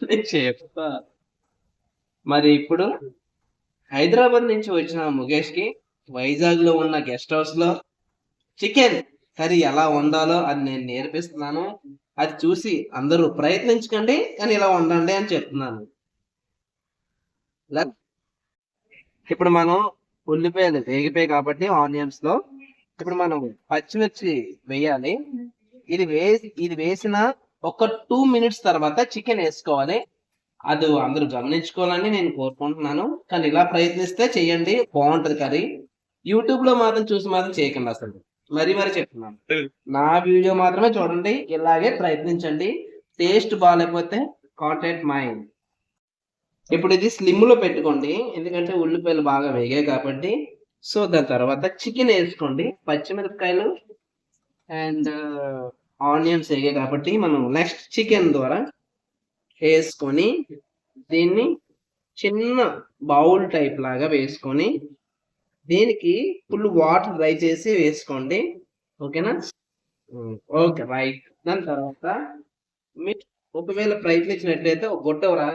నేను చెప్తా. మరి ఇప్పుడు హైదరాబాద్ నుంచి వచ్చిన ముఖేష్కి వైజాగ్లో ఉన్న గెస్ట్ హౌస్లో చికెన్ కర్రీ ఎలా వండాలో అది నేను నేర్పిస్తున్నాను. అది చూసి అందరూ ప్రయత్నించకండి, కానీ ఇలా వండండి అని చెప్తున్నాను. ఇప్పుడు మనం ఉల్లిపాయలు వేగిపోయాయి కాబట్టి ఆనియన్స్ లో ఇప్పుడు మనం పచ్చిమిర్చి వేయాలి. ఇది వేసిన ఒక 2 minutes తర్వాత చికెన్ వేసుకోవాలి. అది అందరూ గమనించుకోవాలని నేను కోరుకుంటున్నాను. కానీ ఇలా ప్రయత్నిస్తే చెయ్యండి, బాగుంటది కర్రీ. యూట్యూబ్ లో మాత్రం చూసి మాత్రం చేయకండి అసలు. మరి చెప్తున్నాను, నా వీడియో మాత్రమే చూడండి, ఇలాగే ప్రయత్నించండి. టేస్ట్ బాగాలేకపోతే కాంటాక్ట్ మై. ఇప్పుడు ఇది స్లిమ్ లో పెట్టుకోండి, ఎందుకంటే ఉల్లిపాయలు బాగా వేగాయి కాబట్టి. సో దాని తర్వాత చికెన్ వేసుకోండి, పచ్చిమిరపకాయలు అండ్ ఆనియన్స్ వేగాయి కాబట్టి మనం నెక్స్ట్ చికెన్ ద్వారా వేసుకొని దీన్ని చిన్న బౌల్ టైప్ లాగా వేసుకొని దీనికి ఫుల్ వాటర్ డ్రై చేసి వేసుకోండి. ఓకేనా? Okay, right. దాని తర్వాత మీరు ఒకవేళ ప్రయత్నించినట్లయితే ఒక గొట్టవరా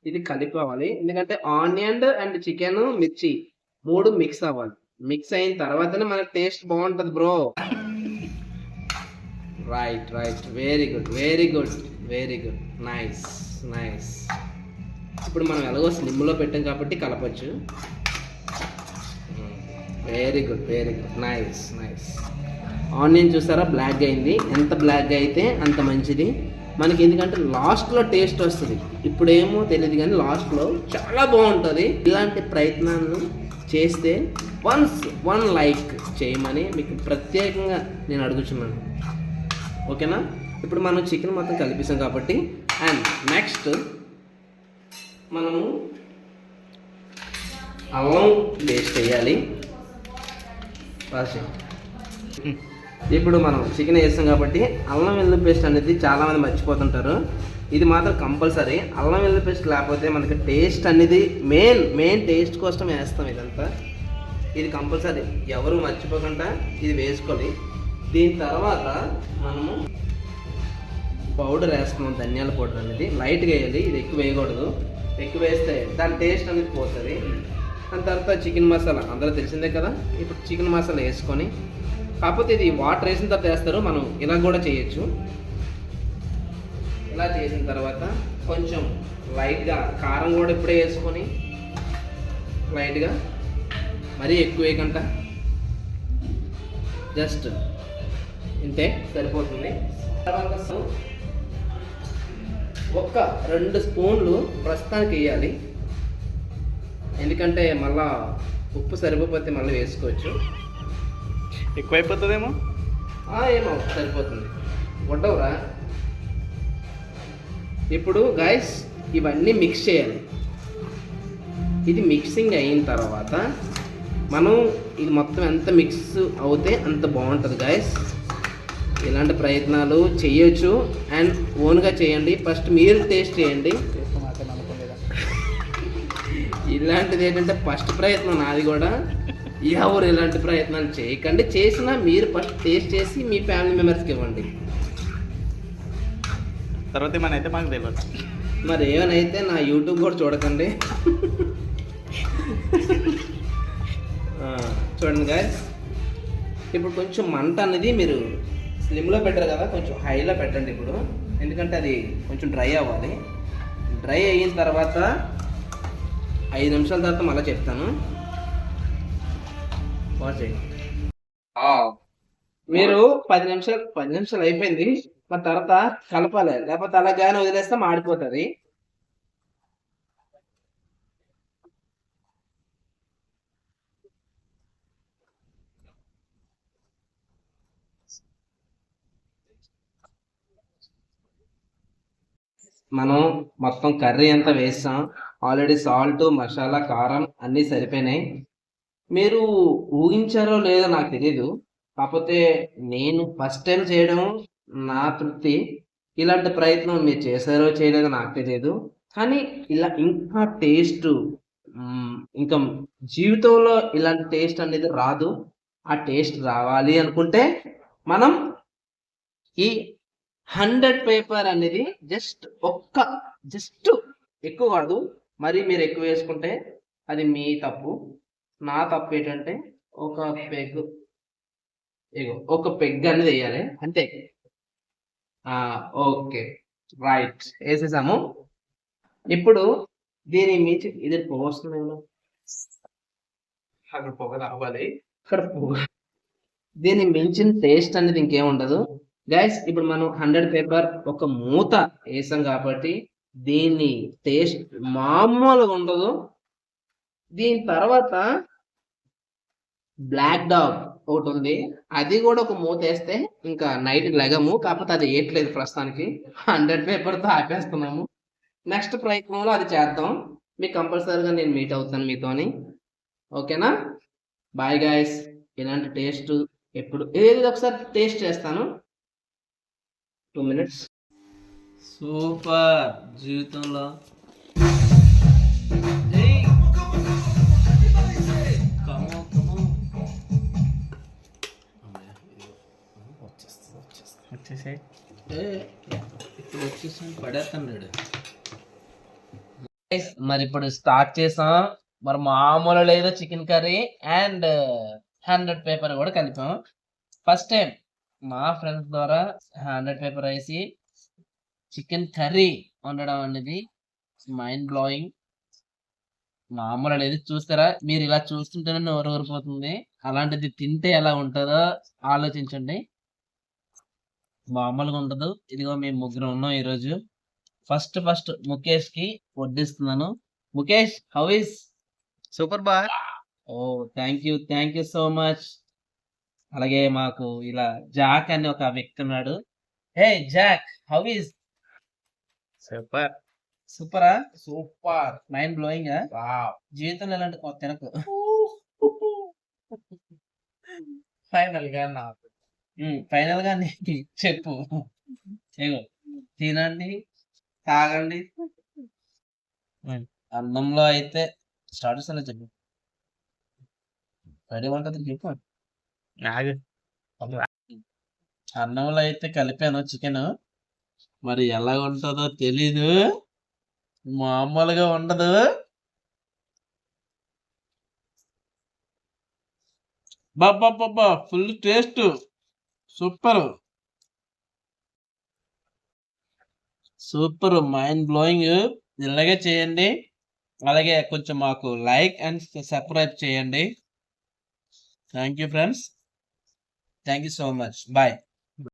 ఇది కలిపేవాలి, ఎందుకంటే ఆనియన్ అండ్ చికెన్ మిర్చి 3 మిక్స్ అవ్వాలి. మిక్స్ అయిన తర్వాతనే మనకి టేస్ట్ బాగుంటది bro. Right, very good, nice. ఇప్పుడు మనం ఎలాగో స్లిమ్ లో పెట్టాం కాబట్టి కలపచ్చు. Very good, nice. ఆనియన్ చూసారా బ్లాక్ అయింది, ఎంత బ్లాక్ అయితే అంత మంచిది మనకి, ఎందుకంటే లాస్ట్లో టేస్ట్ వస్తుంది. ఇప్పుడేమో తెలియదు కానీ లాస్ట్లో చాలా బాగుంటుంది. ఇలాంటి ప్రయత్నాలను చేస్తే వన్ లైక్ చేయమని మీకు ప్రత్యేకంగా నేను అడుగుతున్నాను. ఓకేనా? ఇప్పుడు మనం చికెన్ మొత్తం కలిపిస్తాం కాబట్టి అండ్ నెక్స్ట్ మనము అల్లం పేస్ట్ వేయాలి. ఇప్పుడు మనం చికెన్ వేస్తాం కాబట్టి అల్లం వెల్లుల్లి పేస్ట్ అనేది చాలామంది మర్చిపోతుంటారు. ఇది మాత్రం కంపల్సరీ. అల్లం వెల్లుల్లి పేస్ట్ లేకపోతే మనకి టేస్ట్ అనేది మెయిన్ టేస్ట్ కోసం వేస్తాం. ఇదంతా ఇది కంపల్సరీ, ఎవరు మర్చిపోకుండా ఇది వేసుకోవాలి. దీని తర్వాత మనము పౌడర్ వేసుకున్నాం, ధనియాల పౌడర్ అనేది లైట్గా వేయాలి. ఇది ఎక్కువ వేయకూడదు, ఎక్కువ వేస్తే దాని టేస్ట్ అనేది పోతుంది. దాని తర్వాత చికెన్ మసాలా అందరూ తెలిసిందే కదా. ఇప్పుడు చికెన్ మసాలా వేసుకొని, కాకపోతే ఇది వాటర్ వేసిన తర్వాత వేస్తారు, మనం ఇలా కూడా చేయొచ్చు. ఇలా చేసిన తర్వాత కొంచెం లైట్గా కారం కూడా ఇప్పుడే వేసుకొని లైట్గా, మరీ ఎక్కువ వేయకుండా జస్ట్ ఇంతే సరిపోతుంది. తర్వాత ఒక్క 2 స్పూన్లు ప్రస్తుతానికి వేయాలి, ఎందుకంటే మళ్ళా ఉప్పు సరిపోతే మళ్ళీ వేసుకోవచ్చు. ఎక్కువైపోతుందేమో, ఏమో సరిపోతుంది, వడ్డవరా. ఇప్పుడు గైస్ ఇవన్నీ మిక్స్ చేయాలి. ఇది మిక్సింగ్ అయిన తర్వాత మనం ఇది మొత్తం ఎంత మిక్స్ అవుతే అంత బాగుంటుంది గైస్. ఇలాంటి ప్రయత్నాలు చేయొచ్చు అండ్ ఓన్గా చేయండి. ఫస్ట్ మీరు టేస్ట్ చేయండి. ఇలాంటిది ఏంటంటే ఫస్ట్ ప్రయత్నం నాది కూడా. ఎవరు ఇలాంటి ప్రయత్నాలు చేయకండి, చేసినా మీరు ఫస్ట్ టేస్ట్ చేసి మీ ఫ్యామిలీ మెంబర్స్కి ఇవ్వండి. తర్వాత ఏమైనా మాకు తెలియదు. మరి ఏమైనా నా యూట్యూబ్ కూడా చూడకండి. చూడండి గాయస్, ఇప్పుడు కొంచెం మంట అనేది మీరు స్లిమ్లో పెట్టారు కదా, కొంచెం హైలో పెట్టండి ఇప్పుడు, ఎందుకంటే అది కొంచెం డ్రై అవ్వాలి. డ్రై అయిన తర్వాత 5 నిమిషాల తర్వాత మళ్ళీ చెప్తాను. మీరు 10 నిమిషాలు అయిపోయింది, మరి తర్వాత కలపాలి, లేకపోతే అలాగానే వదిలేస్తే మాడిపోతుంది. మనం మొత్తం కర్రీ అంతా వేస్తాం ఆల్రెడీ, సాల్ట్ మసాలా కారం అన్నీ సరిపోయినాయి. మీరు ఊహించారో లేదో నాకు తెలియదు, కాకపోతే నేను ఫస్ట్ టైం చేయడం నా తృప్తి. ఇలాంటి ప్రయత్నం మీరు చేశారో చేయలేదో నాకు తెలియదు, కానీ ఇలా ఇంకా టేస్ట్, ఇంకా జీవితంలో ఇలాంటి టేస్ట్ అనేది రాదు. ఆ టేస్ట్ రావాలి అనుకుంటే మనం ఈ 100 పేపర్ అనేది జస్ట్ ఎక్కువ కాదు. మరి మీరు ఎక్కువ వేసుకుంటే అది మీ తప్పు. నా తప్పు ఏంటంటే ఒక పెగ్ అనేది వేయాలి అంతే. ఓకే, రైట్, వేసేసాము. ఇప్పుడు దీని మించి ఇది పొగ వస్తుంది కదా, అక్కడ పొగ రావాలి, ఇక్కడ పొగ. దీన్ని మించిన టేస్ట్ అనేది ఇంకేం ఉండదు గైస్. ఇప్పుడు మనం 100 పేపర్ ఒక మూత వేసాం కాబట్టి దీని టేస్ట్ మామూలుగా ఉండదు. దీని తర్వాత బ్లాక్ డాగ్ ఒకటి ఉంది, అది కూడా ఒక మూత వేస్తే ఇంకా నైట్ లెగము. కాకపోతే అది వేయట్లేదు ప్రస్తుతానికి, 100 పేపర్తో ఆపేస్తున్నాము. నెక్స్ట్ ప్రయత్నంలో అది చేద్దాం. మీకు కంపల్సరీగా నేను మీట్ అవుతాను మీతోని. ఓకేనా? Bye guys. ఇలాంటి టేస్ట్ ఎప్పుడు ఏది ఒకసారి టేస్ట్ చేస్తాను. 2 minutes. సూపర్. జీవితంలో వచ్చేసాయి. ఇప్పుడు వచ్చేసి పడేస్తాడు. మరి ఇప్పుడు స్టార్ట్ చేసాం. మరి మామూలు లేదు, చికెన్ కర్రీ అండ్ 100 పేపర్ కూడా కలిపాం. ఫస్ట్ టైం మా ఫ్రెండ్స్ ద్వారా 100 పేపర్ వేసి చికెన్ కర్రీ వండడం అనేది మైండ్ బ్లోయింగ్. మామూలు లేదు. చూస్తారా మీరు, ఇలా చూస్తుంటేనే నోరు ఊరిపోతుంది. అలాంటిది తింటే ఎలా ఉంటుందో ఆలోచించండి. మామూలుగా ఉండదు. ఇదిగో మేము ముగ్గురు ఉన్నాం ఈరోజు. ఫస్ట్ ముఖేష్ కి వడ్డిస్తున్నాను. Mukesh, how is? Super boy. Oh, thank you so much. అలాగే మాకు ఇలా జాక్ అనే ఒక వ్యక్తి ఉన్నాడు. Hey Jack, how is? Super. సూపరా? Super, mind blowing. జీవితంలో ఇలాంటి కొత్త తినకు. ఫైనల్ గా నీకు చెప్పు. ఏగో తినండి, తాగండి. అన్నంలో అయితే స్టార్టర్స్ అలా చెప్పు. రెడీ ఉంటుంది చెప్పు. అన్నంలో అయితే కలిపాను చికెన్. మరి ఎలా ఉంటుందో తెలీదు, మామూలుగా ఉండదు. బాబా, full taste, super, mind blowing. ఇలాగే చేయండి. అలాగే కొంచెం మాకు లైక్ అండ్ సబ్స్క్రైబ్ చేయండి. Thank you friends. Thank you so much. Bye.